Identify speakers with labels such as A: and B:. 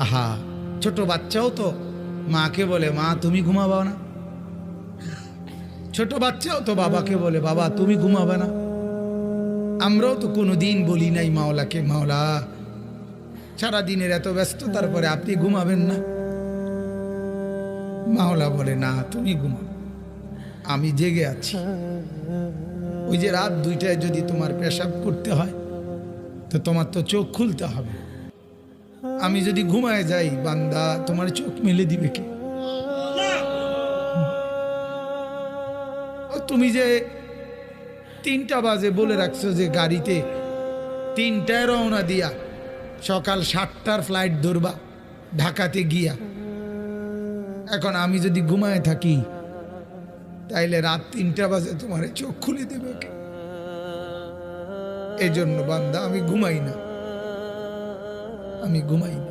A: আহা, ছোট বাচ্চাও তো মাকে বলে মা তুমি ঘুমাবা না, ছোট বাচ্চাও তো বাবাকে বলে বাবা তুমি ঘুমাবে না। আমরাও তো কোনোদিন বলি নাই মাওলাকে মাওলা সারাদিনের এত ব্যস্ততার পরে আপনি ঘুমাবেন না। মাওলা বলে না তুমি ঘুমাও, আমি জেগে আছি। ওই যে রাত 2টায় যদি তোমার পেশাব করতে হয় তো তোমার তো চোখ খুলতে হবে। আমি যদি ঘুমায় যাই বান্দা তোমার চোখ মেলে দিবে কে? তুমি যে 3টা বাজে বলে রাখছো যে গাড়িতে 3টায় রওনা দিয়া সকাল 7টার ফ্লাইট ধরবা ঢাকাতে গিয়া, এখন আমি যদি ঘুমায় থাকি তাইলে রাত 3টা বাজে তোমার চোখ খুলে দেবে কে? এই জন্য বান্দা আমি ঘুমাই না, আমি ঘুমাই না।